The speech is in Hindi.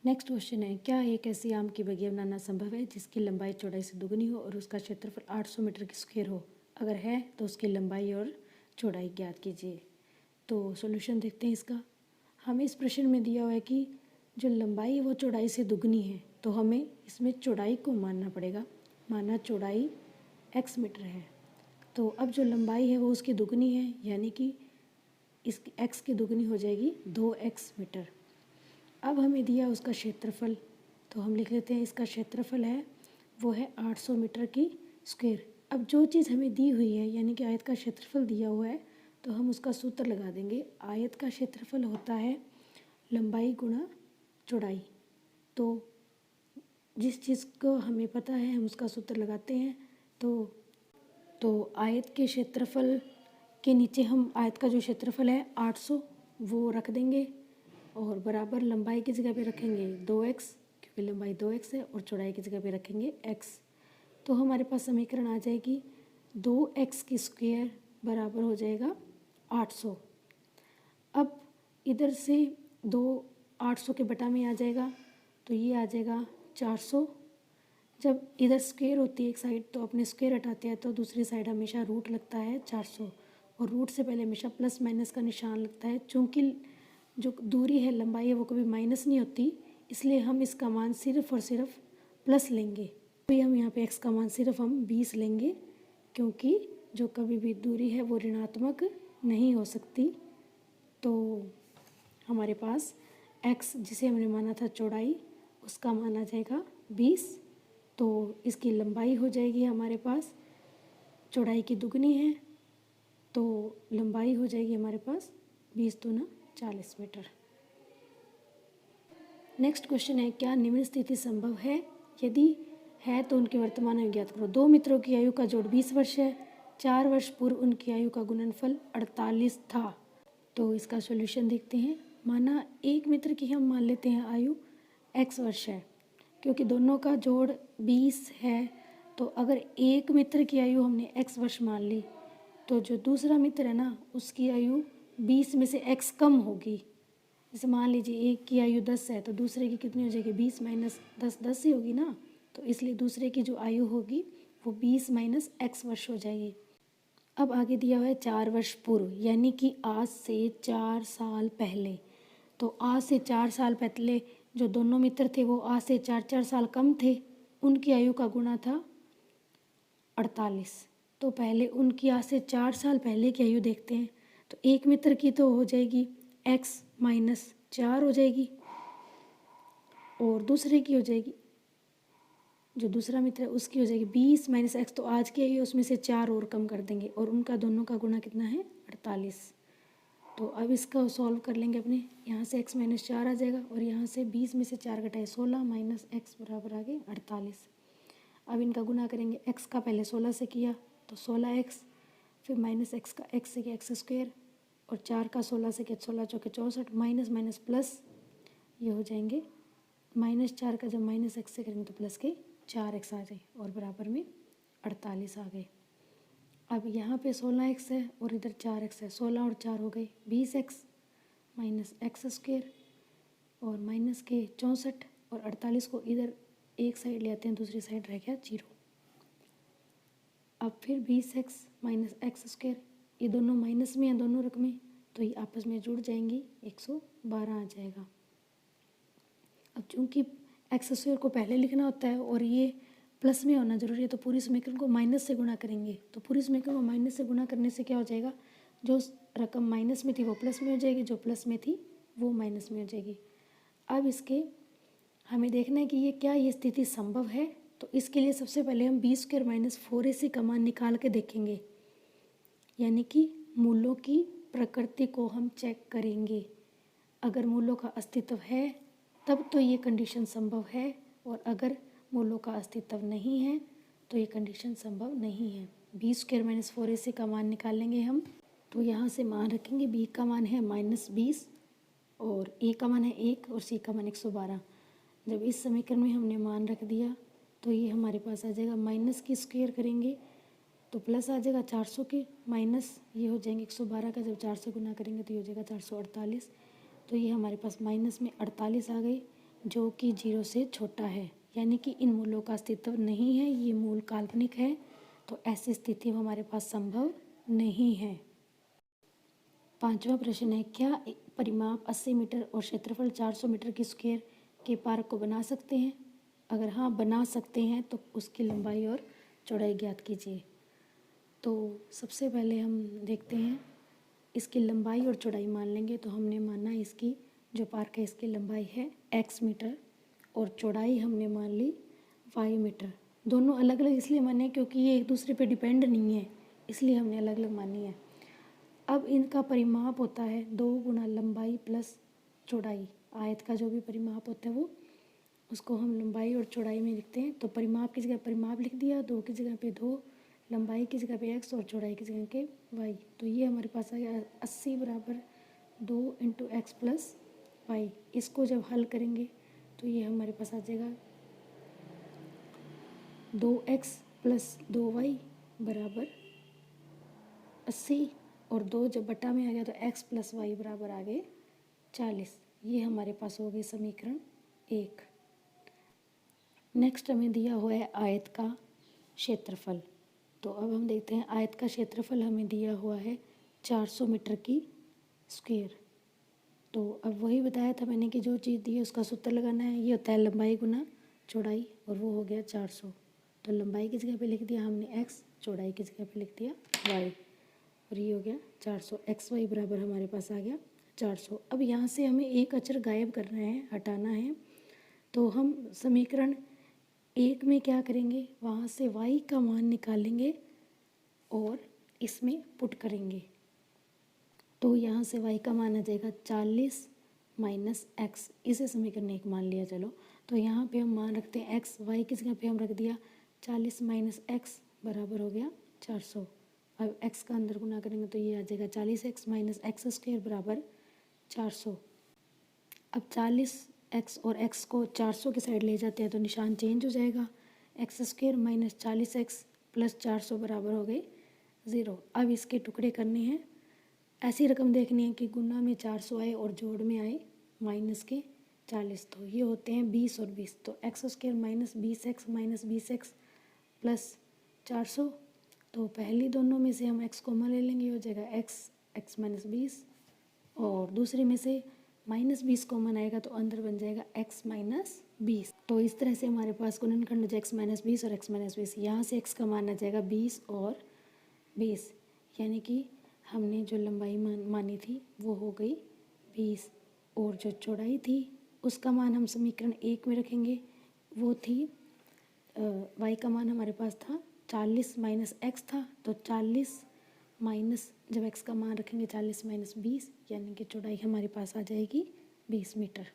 नेक्स्ट क्वेश्चन है, क्या एक ऐसी आम की बगिया बनाना संभव है जिसकी लंबाई चौड़ाई से दुगनी हो और उसका क्षेत्रफल 800 मीटर की स्क्वायर हो? अगर है तो उसकी लंबाई और चौड़ाई ज्ञात कीजिए। तो सॉल्यूशन देखते हैं इसका। हमें इस प्रश्न में दिया हुआ है कि जो लंबाई है वो चौड़ाई से दुगनी है, तो हमें इसमें चौड़ाई को मानना पड़ेगा। माना चौड़ाई x मीटर है, तो अब जो लंबाई है वो उसकी दुगनी है, यानी कि इस x की दुगनी हो जाएगी 2x मीटर। अब हमें दिया उसका क्षेत्रफल, तो हम लिख लेते हैं इसका क्षेत्रफल है वो है 800 मीटर की स्क्वायर। अब जो चीज़ हमें दी हुई है यानी कि आयत का क्षेत्रफल दिया हुआ है, तो हम उसका सूत्र लगा देंगे। आयत का क्षेत्रफल होता है लंबाई गुणा चौड़ाई। तो जिस चीज़ को हमें पता है हम उसका सूत्र लगाते हैं। तो आयत के क्षेत्रफल के नीचे हम आयत का जो क्षेत्रफल है 800 वो रख देंगे और बराबर लंबाई की जगह पे रखेंगे 2x, क्योंकि लंबाई 2x है, और चौड़ाई की जगह पे रखेंगे x। तो हमारे पास समीकरण आ जाएगी 2x की स्क्वायर बराबर हो जाएगा 800। अब इधर से 2 800 के बटा में आ जाएगा, तो ये आ जाएगा 400। जब इधर स्क्वायर होती है एक साइड तो अपने स्क्वायर हटाते हैं तो दूसरी साइड हमेशा रूट लगता है 400, और रूट से पहले हमेशा प्लस माइनस का निशान लगता है। चूँकि जो दूरी है लंबाई है वो कभी माइनस नहीं होती, इसलिए हम इसका मान सिर्फ और सिर्फ प्लस लेंगे। अभी हम यहाँ पे x का मान सिर्फ हम 20 लेंगे, क्योंकि जो कभी भी दूरी है वो ऋणात्मक नहीं हो सकती। तो हमारे पास x जिसे हमने माना था चौड़ाई, उसका मान आ जाएगा 20। तो इसकी लंबाई हो जाएगी हमारे पास, चौड़ाई की दुगनी है, तो लंबाई हो जाएगी हमारे पास 20 दूना 40 मीटर। नेक्स्ट क्वेश्चन है, क्या निम्न स्थिति संभव है? यदि है तो उनके वर्तमान आयु ज्ञात करो। दो मित्रों की आयु का जोड़ 20 वर्ष है। 4 वर्ष पूर्व उनकी आयु का गुणनफल 48 था। तो इसका सॉल्यूशन देखते हैं। माना एक मित्र की हम मान लेते हैं आयु x वर्ष है, क्योंकि दोनों का जोड़ 20 है। तो अगर एक मित्र की आयु हमने x वर्ष मान ली, तो जो दूसरा मित्र है ना उसकी आयु 20 में से x कम होगी। जैसे मान लीजिए एक की आयु 10 है तो दूसरे की कितनी हो जाएगी? 20 माइनस 10 10 ही होगी ना। तो इसलिए दूसरे की जो आयु होगी वो 20 माइनस x वर्ष हो जाएगी। अब आगे दिया हुआ है 4 वर्ष पूर्व, यानी कि आज से 4 साल पहले। तो आज से 4 साल पहले जो दोनों मित्र थे वो आज से 4 साल कम थे, उनकी आयु का गुणा था 48। तो पहले उनकी आज से 4 साल पहले की आयु देखते हैं। तो एक मित्र की तो हो जाएगी x माइनस 4 हो जाएगी, और दूसरे की हो जाएगी, जो दूसरा मित्र है उसकी हो जाएगी 20 माइनस x। तो आज की आयु उसमें से 4 और कम कर देंगे, और उनका दोनों का गुणा कितना है? 48। तो अब इसका सॉल्व कर लेंगे अपने। यहाँ से x माइनस 4 आ जाएगा, और यहाँ से 20 में से 4 घटाए 16 माइनस x बराबर आ गए 48। अब इनका गुना करेंगे। x का पहले 16 से किया तो 16x, फिर माइनस x का x से किया x स्क्वायर, और 4 का 16 से किया 16 चौके 64, माइनस माइनस प्लस, ये हो जाएंगे -4 का जब माइनस x से करेंगे तो प्लस के 4x आ जाए, और बराबर में 48 आ गए। अब यहाँ पे 16x है और इधर 4x है, 16 और 4 हो गए 20x माइनस x स्क्वायर, और माइनस के 64, और 48 को इधर एक साइड ले आते हैं, दूसरी साइड रह गया 0। अब फिर 20x माइनस x स्क्वायर, ये दोनों माइनस में हैं दोनों रकमें, तो ये आपस में जुड़ जाएंगी 112 आ जाएगा। अब चूँकि x स्क्वायर को पहले लिखना होता है और ये प्लस में होना जरूरी है, तो पूरी समीकरण को माइनस से गुणा करेंगे। तो पूरी समीकरण को माइनस से गुणा करने से क्या हो जाएगा? जो रकम माइनस में थी वो प्लस में हो जाएगी, जो प्लस में थी वो माइनस में हो जाएगी। अब इसके हमें देखना है कि ये स्थिति संभव है। तो इसके लिए सबसे पहले हम b स्क्वायर माइनस 4ac का मान निकाल के देखेंगे, यानी कि मूलों की प्रकृति को हम चेक करेंगे। अगर मूलों का अस्तित्व है तब तो ये कंडीशन संभव है, और अगर मूलों का अस्तित्व नहीं है तो ये कंडीशन संभव नहीं है। b स्क्वायर माइनस 4ac का मान निकाल लेंगे हम। तो यहाँ से मान रखेंगे, b का मान है -20, और a का मान है 1, और c का मान 112। जब इस समीकरण में हमने मान रख दिया तो ये हमारे पास आ जाएगा, माइनस की स्क्वायर करेंगे तो प्लस आ जाएगा 400 के, माइनस ये हो जाएंगे 112 का, जब 4 से गुना करेंगे तो ये हो जाएगा 448। तो ये हमारे पास माइनस में 48 आ गई, जो कि 0 से छोटा है, यानी कि इन मूलों का अस्तित्व नहीं है, ये मूल काल्पनिक है, तो ऐसी स्थिति हमारे पास संभव नहीं है। पांचवा प्रश्न है, क्या परिमाप 80 मीटर और क्षेत्रफल 400 मीटर की स्क्वायर के पार्क को बना सकते हैं? अगर हाँ बना सकते हैं तो उसकी लंबाई और चौड़ाई ज्ञात कीजिए। तो सबसे पहले हम देखते हैं, इसकी लंबाई और चौड़ाई मान लेंगे। तो हमने माना इसकी जो पार्क है इसकी लंबाई है x मीटर और चौड़ाई हमने मान ली y मीटर। दोनों अलग अलग इसलिए माने क्योंकि ये एक दूसरे पे डिपेंड नहीं है, इसलिए हमने अलग अलग मानी है। अब इनका परिमाप होता है 2 गुना लंबाई प्लस चौड़ाई। आयत का जो भी परिमाप होता है वो उसको हम लंबाई और चौड़ाई में लिखते हैं। तो परिमाप की जगह परिमाप लिख दिया, 2 की जगह पे 2, लंबाई की जगह पे x और चौड़ाई की जगह के y। तो ये हमारे पास आ गया 80 बराबर 2 इंटू एक्स प्लस वाई। इसको जब हल करेंगे तो ये हमारे पास आ जाएगा 2x प्लस 2y बराबर 80 और 2 जब बटा में आ गया तो x प्लस वाई बराबर आ गए 40। ये हमारे पास हो गई समीकरण 1। नेक्स्ट हमें दिया हुआ है आयत का क्षेत्रफल। तो अब हम देखते हैं आयत का क्षेत्रफल हमें दिया हुआ है 400 मीटर की स्क्वायर। तो अब वही बताया था मैंने कि जो चीज़ दी है उसका सूत्र लगाना है। ये होता है लंबाई गुना चौड़ाई और वो हो गया 400। तो लंबाई की जगह पे लिख दिया हमने x, चौड़ाई की जगह पे लिख दिया y और ये हो गया 400। एक्स वाई बराबर हमारे पास आ गया 400। अब यहाँ से हमें एक अचर गायब करना है, हटाना है। तो हम समीकरण 1 में क्या करेंगे, वहाँ से y का मान निकालेंगे और इसमें पुट करेंगे। तो यहाँ से y का मान आ जाएगा 40 माइनस x। इसे समीकरण 1 मान लिया। चलो तो यहाँ पे हम मान रखते हैं x, y की जगह पे हम रख दिया 40 माइनस x बराबर हो गया 400। अब x का अंदर गुना करेंगे तो ये आ जाएगा 40x माइनस एक्स स्क्वायर बराबर 400। अब 40x और x को 400 की साइड ले जाते हैं तो निशान चेंज हो जाएगा। X square minus 40x plus 400 बराबर हो गए 0। अब इसके टुकड़े करने हैं। ऐसी रकम देखनी है कि गुना में 400 आए और जोड़ में आए माइनस के 40। तो ये होते हैं 20 और 20। तो x square minus 20x plus 400। तो पहली दोनों में से हम x कॉमन ले लेंगे, हो जाएगा x माइनस 20 और दूसरे में से माइनस 20 कॉमन आएगा तो अंदर बन जाएगा x माइनस 20। तो इस तरह से हमारे पास गुणनखंड हो जाएगा x माइनस 20 और x माइनस 20। यहाँ से x का मान आ जाएगा 20 और 20, यानी कि हमने जो लंबाई मानी थी वो हो गई 20 और जो चौड़ाई थी उसका मान हम समीकरण 1 में रखेंगे। वो थी y का मान हमारे पास था 40 माइनस x था। तो 40 माइनस जब x का मान रखेंगे 40 माइनस 20, यानी कि चौड़ाई हमारे पास आ जाएगी 20 मीटर।